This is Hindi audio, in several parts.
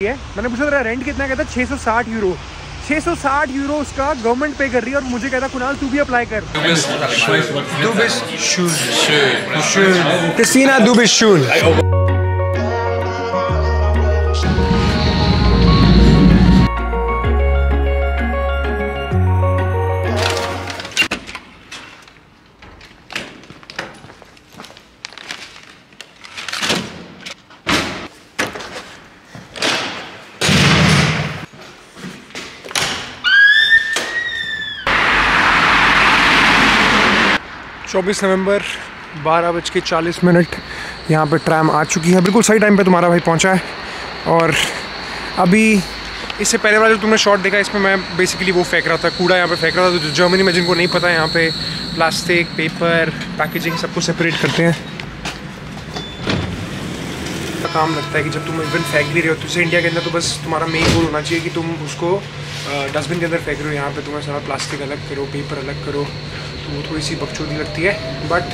मैंने पूछा था रेंट कितना, कहता 660 यूरो। 660 यूरो उसका गवर्नमेंट पे कर रही है और मुझे कहता कुणाल तू भी अप्लाई कर। क्रिस्टीना दुबिशून। चौबीस नवंबर 12:40 यहाँ पे ट्रैम आ चुकी है। बिल्कुल सही टाइम पे तुम्हारा भाई पहुँचा है। और अभी इससे पहले वाला जो तुमने शॉट देखा, इसमें मैं बेसिकली वो फेंक रहा था, कूड़ा यहाँ पे फेंक रहा था। तो जर्मनी में जिनको नहीं पता है, यहाँ पे प्लास्टिक, पेपर, पैकेजिंग सबको सेपरेट करते हैं। काम लगता है कि जब तुम इवन फेंक भी रहे हो तो जैसे इंडिया के अंदर तो बस तुम्हारा मेन गोल होना चाहिए कि तुम उसको डस्टबिन के अंदर फेंक रहे हो। यहाँ पे तुम्हें सारा प्लास्टिक अलग करो, पेपर अलग करो, तो वो थोड़ी सी बकचोदी लगती है, बट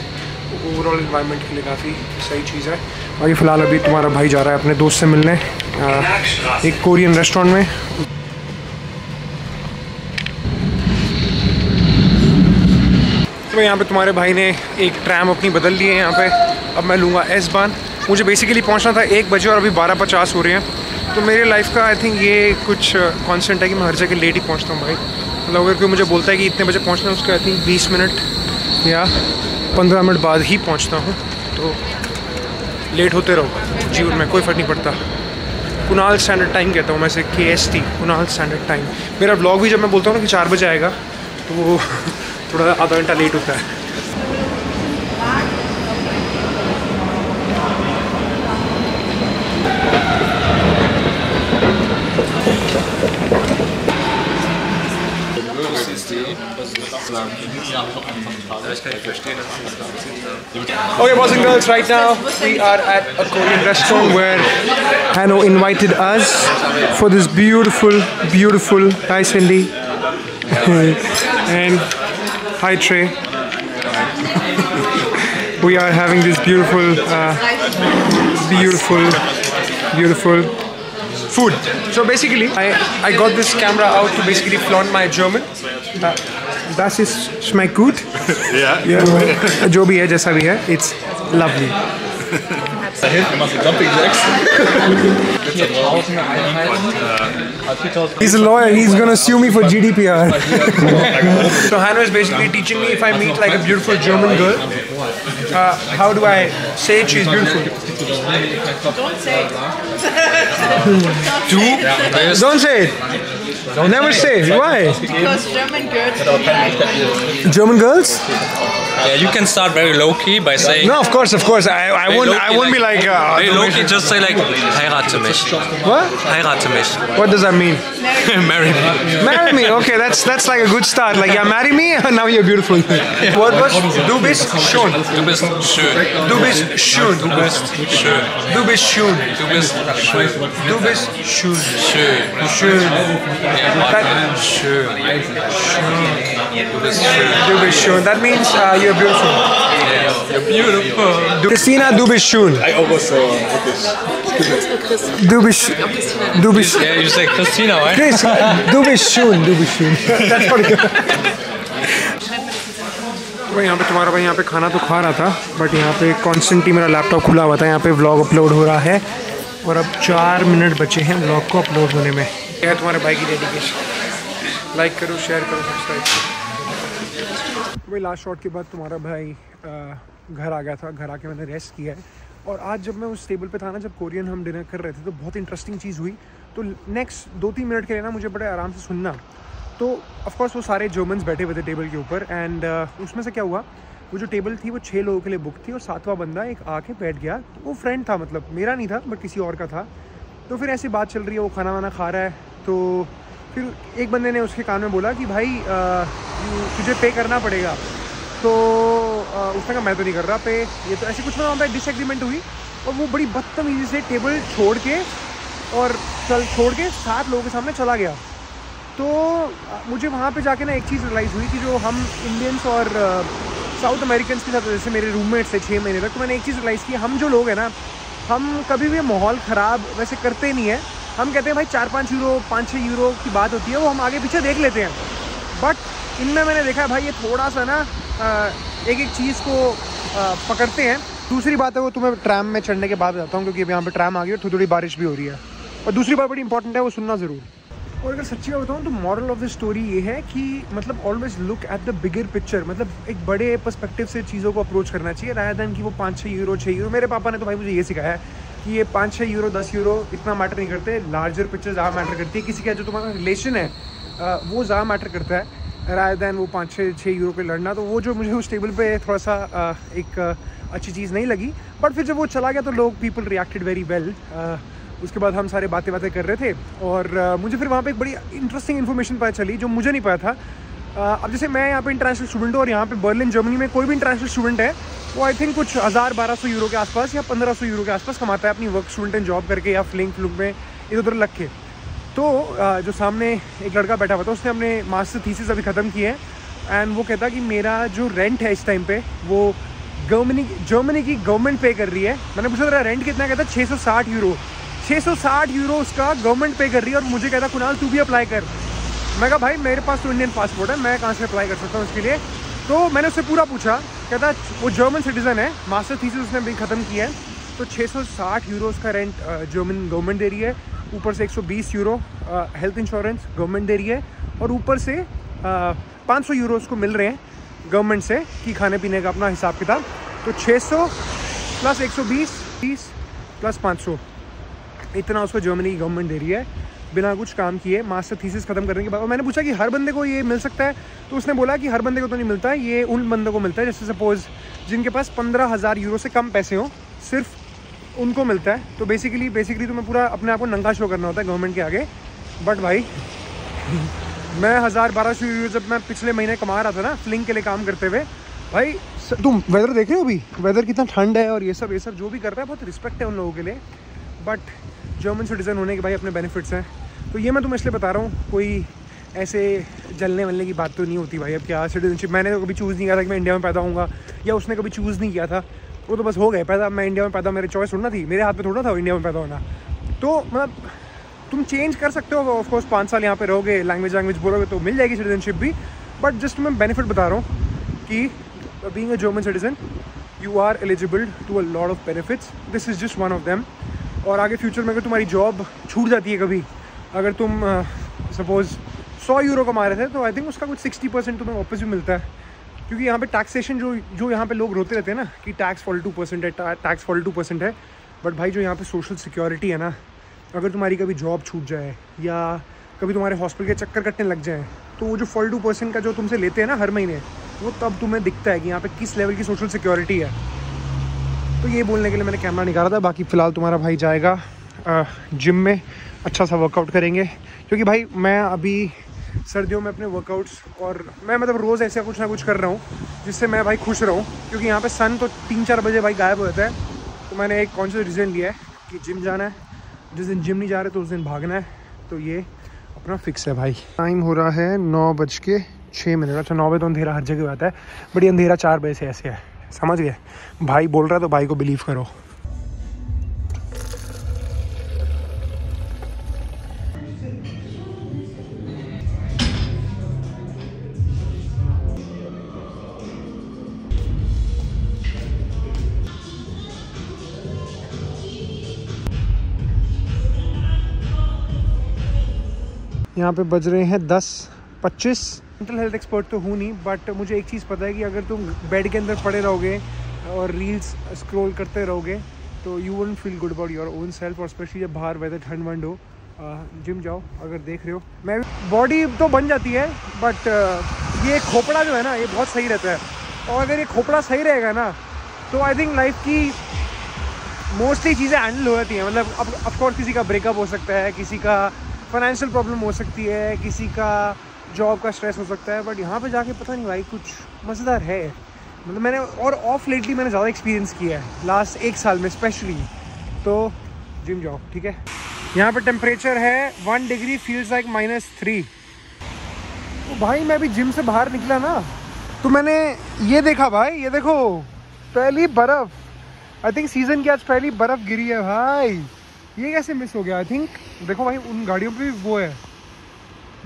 ओवरऑल इन्वायरमेंट के लिए काफ़ी सही चीज़ है। बाकी फ़िलहाल अभी तुम्हारा भाई जा रहा है अपने दोस्त से मिलने एक कोरियन रेस्टोरेंट में। तो यहाँ पे तुम्हारे भाई ने एक ट्रैम अपनी बदल ली है यहाँ पे। अब मैं लूँगा एस बान। मुझे बेसिकली पहुँचना था 1 बजे और अभी 12:50 हो रहे हैं। तो मेरे लाइफ का आई थिंक ये कुछ कॉन्स्टेंट है कि मैं हर जगह लेट ही पहुँचता हूँ भाई। मतलब अगर कोई मुझे बोलता है कि इतने बजे पहुँचना है, उसके आई थिंक 20 मिनट या 15 मिनट बाद ही पहुँचता हूँ। तो लेट होते रहो जीवन में, कोई फ़र्क नहीं पड़ता। कुणाल स्टैंडर्ड टाइम कहता हूँ मैं इसे, KST कुणाल स्टैंडर्ड टाइम। मेरा व्लॉग भी जब मैं बोलता हूँ ना कि 4 बजे आएगा, तो वो थोड़ा आधा घंटा लेट होता है। Okay, boys and girls, right now we are at a Korean restaurant where Hanno invited us for this beautiful, hi Cindy, and hi Trey. We are having this beautiful food. So basically, I got this camera out to basically flaunt my German. Das ist schmeckt gut. Yeah. जो भी है, जैसा भी है, it's lovely. Da hinten machst du Jumping Jacks. He's a lawyer. He's gonna sue me for GDPR. So Hanno is basically teaching me if I meet like a beautiful German girl, how do I say she's beautiful? Don't say it. Don't say it. Never say it. Why? Because German girls don't like German girls? Yeah, you can start very low key by saying. No, of course. I won't be like. Very low key, just say like, heirate mich. What? Heirate mich. What does that mean? Marry me. Marry me. Okay, that's like a good start. Like, yeah, marry me. Now you're beautiful. What was? Du bist schön. Du bist schön. Du bist schön. Du bist schön. Du bist schön. Du bist schön. Du bist schön. Schön. Schön. Schön. Du bist schön. Du bist schön. That means you're beautiful. Yeah, you're beautiful. Christina, du bist schön. I almost Du bist. Yeah, you say Christina, right? Chris, du bist schön. Du bist schön. That's pretty good. तो यहाँ पे तुम्हारा भाई यहाँ पे खाना तो खा रहा था, बट यहाँ पे कॉन्स्टेंटली मेरा लैपटॉप खुला हुआ था। यहाँ पे व्लॉग अपलोड हो रहा है और अब 4 मिनट बचे हैं व्लॉग को अपलोड होने में। क्या है तुम्हारे भाई की डेडिकेशन? लाइक करो, शेयर करो, सब्सक्राइब करो। वही लास्ट शॉट के बाद तुम्हारा भाई घर आ गया था। घर आके मैंने रेस्ट किया है। और आज जब मैं उस टेबल पे था ना, जब कोरियन हम डिनर कर रहे थे, तो बहुत इंटरेस्टिंग चीज़ हुई। तो नेक्स्ट 2-3 मिनट के लिए ना मुझे बड़े आराम से सुनना। तो ऑफकोर्स वो सारे जर्मन्स बैठे हुए थे टेबल के ऊपर, एंड उसमें से क्या हुआ, वो जो टेबल थी वो 6 लोगों के लिए बुक थी और 7वां बंदा एक आके बैठ गया। वो फ्रेंड था, मतलब मेरा नहीं था बट किसी और का था। तो फिर ऐसी बात चल रही है, वो खाना वाना खा रहा है। तो फिर एक बंदे ने उसके कान में बोला कि भाई तुझे पे करना पड़ेगा। तो उसने कहा मैं तो नहीं कर रहा पे। ये तो ऐसे कुछ ना होता है, डिसएग्रीमेंट हुई और वो बड़ी बदतमीजी से टेबल छोड़ के 7 लोगों के सामने चला गया। तो मुझे वहाँ पे जाके ना एक चीज़ रियलाइज़ हुई कि जो हम इंडियंस और साउथ अमेरिकन के साथ, जैसे मेरे रूममेट्स थे 6 महीने तक, तो मैंने एक चीज़ रियलाइज़ की, हम जो लोग हैं ना, हम कभी भी माहौल ख़राब वैसे करते नहीं है, हम कहते हैं भाई 4-5 यूरो 5-6 यूरो की बात होती है, वो हम आगे पीछे देख लेते हैं। बट इनमें मैंने देखा है भाई ये थोड़ा सा ना एक एक चीज़ को पकड़ते हैं। दूसरी बात है वो तुम्हें ट्रैम में चढ़ने के बाद बताता हूँ, क्योंकि यहाँ पे ट्रैम आ गई और थोड़ी थोड़ी बारिश भी हो रही है। और दूसरी बात बड़ी इंपॉर्टेंट है, वो सुनना ज़रूर। और अगर सच्ची बात बताऊँ तो मॉरल ऑफ द स्टोरी ये है कि मतलब always look at the bigger picture, मतलब एक बड़े पर्सपेक्टिव से चीज़ों को अप्रोच करना चाहिए रादर दैन कि वो 5-6 यूरो 6 यूरो। मेरे पापा ने तो भाई मुझे ये सिखाया है कि ये 5-6 यूरो 10 यूरो इतना मैटर नहीं करते, लार्जर पिक्चर ज़्यादा मैटर करती है। किसी का जो तुम्हारा रिलेशन है वो ज़्यादा मैटर करता है रादर दैन वो 5-6 यूरो पे लड़ना। तो वो जो मुझे उस टेबल पे थोड़ा सा एक अच्छी चीज़ नहीं लगी। बट फिर जब वो चला गया तो लोग पीपल रिएक्टेड वेरी वेल। उसके बाद हम सारे बातें कर रहे थे और मुझे फिर वहाँ पे एक बड़ी इंटरेस्टिंग इन्फॉर्मेशन पता चली जो मुझे नहीं पता था। अब जैसे मैं यहाँ पे इंटरनेशनल स्टूडेंट हूँ और यहाँ पे बर्लिन जर्मनी में कोई भी इंटरनेशनल स्टूडेंट है वो आई थिंक कुछ 1000-1200 यूरो के आसपास या 1500 यूरो के आसपास कमाता है अपनी वर्क स्टूडेंट एंड जॉब करके या फ्लिंग फ्लुक में इधर उधर लग के। तो जो सामने एक लड़का बैठा हुआ था उसने अपने मास्टर थीसिस अभी ख़त्म किए हैं एंड वो कहता कि मेरा जो रेंट है इस टाइम पे वो जर्मनी की गवर्नमेंट पे कर रही है। मैंने पूछा तेरा रेंट कितना, कहता 660 यूरो। 660 यूरो उसका गवर्नमेंट पे कर रही है और मुझे कहता कुणाल तू भी अप्लाई कर। मैं कहा भाई मेरे पास तो इंडियन पासपोर्ट है, मैं कहाँ से अप्लाई कर सकता हूँ उसके लिए। तो मैंने उससे पूरा पूछा, कहता वो जर्मन सिटीज़न है, मास्टर थीसिस उसने अभी ख़त्म किया है। तो 660 यूरो उसका रेंट जर्मन गवर्नमेंट दे रही है, ऊपर से 120 यूरो हेल्थ इंश्योरेंस गवर्नमेंट दे रही है और ऊपर से 500 यूरो उसको मिल रहे हैं गवर्नमेंट से कि खाने पीने का अपना हिसाब किताब। तो 600 प्लस 120 30 प्लस 500 इतना उसको जर्मनी की गवर्नमेंट दे रही है बिना कुछ काम किए मास्टर थीसिस खत्म करने के बाद। और मैंने पूछा कि हर बंदे को ये मिल सकता है, तो उसने बोला कि हर बंदे को तो नहीं मिलता है, ये उन बंदों को मिलता है जैसे सपोज़ जिनके पास 15,000 यूरो से कम पैसे हों, सिर्फ उनको मिलता है। तो बेसिकली तुम्हें पूरा अपने आप को नंगा शो करना होता है गवर्नमेंट के आगे। बट भाई मैं 1000-1200 यूरो जब मैं पिछले महीने कमा रहा था ना फ्लिंग के लिए काम करते हुए, भाई तुम वेदर देख रहे हो अभी, वेदर कितना ठंड है और ये सब जो भी कर रहा है बहुत रिस्पेक्ट है उन लोगों के लिए। बट जर्मन सिटीज़न होने के भाई अपने बेनिफिट्स हैं। तो ये मैं तुम्हें इसलिए बता रहा हूँ, कोई ऐसे जलने वलने की बात तो नहीं होती भाई। अब क्या सिटीजनशिप, मैंने तो कभी चूज़ नहीं किया था कि मैं इंडिया में पैदा होऊंगा, या उसने कभी चूज़ नहीं किया था, वो तो बस हो गए पैदा। मैं इंडिया में पैदा, मेरी चॉइस थोड़ा थी, मेरे हाथ में थोड़ा था इंडिया में पैदा होना। तो मतलब तुम चेंज कर सकते हो, ऑफकोर्स 5 साल यहाँ पे रहोगे, लैंग्वेज बोलोगे तो मिल जाएगी सिटीजनशिप भी। बट जस्ट मैं बेनिफिट बता रहा हूँ कि being a German citizen you are eligible to a lot of benefits, this is just one of them. और आगे फ्यूचर में अगर तुम्हारी जॉब छूट जाती है कभी, अगर तुम सपोज़ 100 यूरो कमा रहे थे, तो आई थिंक उसका कुछ 60% तुम्हें वापस भी मिलता है। क्योंकि यहाँ पे टैक्सेशन जो यहाँ पे लोग रोते रहते हैं ना कि टैक्स 42% है, टैक्स 42% है। बट भाई जो यहाँ पे सोशल सिक्योरिटी है ना, अगर तुम्हारी कभी जॉब छूट जाए या कभी तुम्हारे हॉस्पिटल के चक्कर कटने लग जाए, तो वो जो 42% का जो तुमसे लेते हैं ना हर महीने, वो तब तुम्हें दिखता है कि यहाँ पे किस लेवल की सोशल सिक्योरिटी है। तो ये बोलने के लिए मैंने कैमरा निकाला था। बाकी फ़िलहाल तुम्हारा भाई जाएगा जिम में, अच्छा सा वर्कआउट करेंगे। क्योंकि भाई मैं अभी सर्दियों में अपने वर्कआउट्स और मैं मतलब रोज़ ऐसा कुछ ना कुछ कर रहा हूँ जिससे मैं भाई खुश रहूँ। क्योंकि यहाँ पे सन तो 3-4 बजे भाई गायब हो जाता है। तो मैंने एक कॉन्शियस डिसीजन लिया है कि जिम जाना है, जिस दिन जिम नहीं जा रहे तो उस दिन भागना है। तो ये अपना फिक्स है भाई। टाइम हो रहा है 9:06। अच्छा 9 बजे तो अंधेरा हर जगह आता है, बट ये अंधेरा 4 बजे से ऐसे है, समझ गए। भाई बोल रहा है तो भाई को बिलीव करो। यहाँ पे बज रहे हैं 10:25। मेंटल हेल्थ एक्सपर्ट तो हूँ नहीं, बट मुझे एक चीज़ पता है कि अगर तुम बेड के अंदर पड़े रहोगे और रील्स स्क्रॉल करते रहोगे तो you won't feel good about your own self. और स्पेशली जब बाहर वेदर ठंड वंड हो, जिम जाओ। अगर देख रहे हो मैं बॉडी तो बन जाती है, बट ये खोपड़ा जो है ना ये बहुत सही रहता है। और अगर ये खोपड़ा सही रहेगा ना तो आई थिंक लाइफ की मोस्टली चीज़ें हैंडल हो जाती हैं। मतलब अब ऑफकोर्स किसी का ब्रेकअप हो सकता है, किसी का फाइनेंशियल प्रॉब्लम हो सकती है, किसी का जॉब का स्ट्रेस हो सकता है, बट यहाँ पे जाके पता नहीं भाई कुछ मज़ेदार है। मतलब मैंने और ऑफ लेटली मैंने ज़्यादा एक्सपीरियंस किया है लास्ट 1 साल में स्पेशली। तो जिम जाओ, ठीक है। यहाँ पे टेम्परेचर है 1 डिग्री, फील्स लाइक -3। तो भाई मैं अभी जिम से बाहर निकला ना तो मैंने ये देखा भाई, ये देखो पहली बर्फ़। आई थिंक सीज़न की आज पहली बर्फ़ गिरी है भाई। ये कैसे मिस हो गया? आई थिंक देखो भाई उन गाड़ियों पे भी वो है।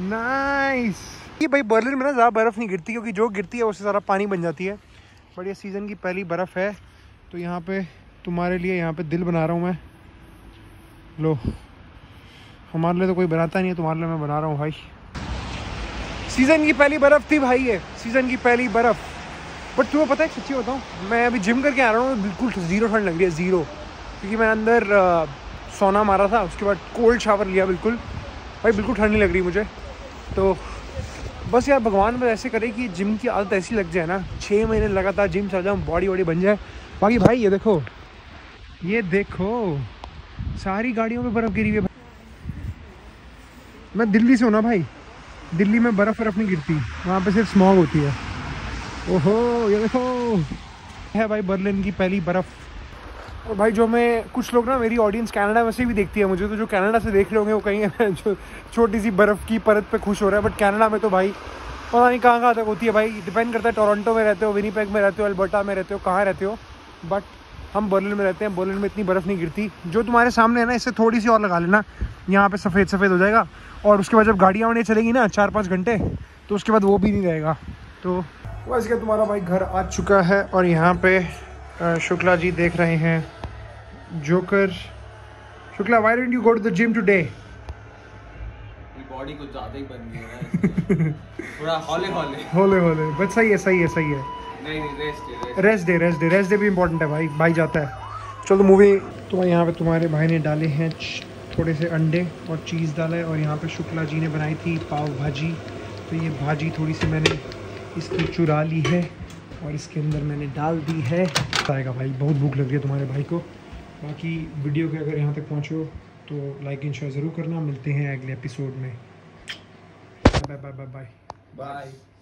नाइस। ये भाई बर्लिन में ना ज़्यादा बर्फ़ नहीं गिरती, क्योंकि जो गिरती है उससे ज़्यादा पानी बन जाती है। बट ये सीज़न की पहली बर्फ़ है, तो यहाँ पे तुम्हारे लिए यहाँ पे दिल बना रहा हूँ मैं। लो, हमारे लिए तो कोई बनाता नहीं है, तुम्हारे लिए मैं बना रहा हूँ भाई। सीज़न की पहली बर्फ़ थी भाई, ये सीज़न की पहली बर्फ़। बट तुम्हें पता है सच्ची बताऊँ, मैं अभी जिम करके आ रहा हूँ, बिल्कुल ज़ीरो ठंड लग रही है, ज़ीरो। क्योंकि मैं अंदर सोना मारा था, उसके बाद कोल्ड शावर लिया बिल्कुल भाई, बिल्कुल ठंड नहीं लग रही मुझे। तो बस यार भगवान बस ऐसे करे कि जिम की आदत ऐसी लग जाए ना, 6 महीने लगातार जिम चल जाऊँ, बॉडी वॉडी बन जाए। बाकी भाई ये देखो, ये देखो सारी गाड़ियों में बर्फ़ गिरी हुई है। मैं दिल्ली से हूँ ना भाई, दिल्ली में बर्फ़ नहीं गिरती, वहाँ पे सिर्फ स्मॉग होती है। ओहो ये देखो है भाई बर्लिन की पहली बर्फ़। और भाई जो मैं कुछ लोग ना, मेरी ऑडियंस कनाडा में से भी देखती है मुझे, तो जो कनाडा से देख रहे होंगे वो कहीं जो छोटी सी बर्फ़ की परत पे खुश हो रहा है। बट कनाडा में तो भाई पता नहीं कहाँ तक होती है भाई, डिपेंड करता है टोरंटो में रहते हो, विनीपेग में रहते हो, अल्बर्टा में रहते हो, कहाँ रहते हो। बट हम बर्लिन में रहते हैं, बर्लिन में इतनी बर्फ़ नहीं गिरती। जो तुम्हारे सामने है ना, इससे थोड़ी सी और लगा लेना, यहाँ पे सफ़ेद सफ़ेद हो जाएगा। और उसके बाद जब गाड़ियाँ वाड़ियाँ चलेगी ना 4-5 घंटे, तो उसके बाद वो भी नहीं रहेगा। तो वैसे क्या तुम्हारा भाई घर आ चुका है, और यहाँ पे शुक्ला जी देख रहे हैं joker. Shukla, why didn't you go to the gym today? Body कुछ ज़्यादा ही बन गई है थोड़ा हौले। बट सही है। नहीं रेस्ट डे भी इम्पोर्टेंट है भाई, भाई जाता है। चलो मूवी। तो यहाँ पे तुम्हारे भाई ने डाले हैं थोड़े से अंडे और चीज़ डाला है, और यहाँ पे शुक्ला जी ने बनाई थी पाव भाजी। तो ये भाजी थोड़ी सी मैंने इसकी चुरा ली है और इसके अंदर मैंने डाल दी है। आएगा भाई, बहुत भूख लग रही है तुम्हारे भाई को। बाकी वीडियो के अगर यहाँ तक पहुँचो तो लाइक एंड शेयर ज़रूर करना। मिलते हैं अगले एपिसोड में। Bye bye bye bye bye.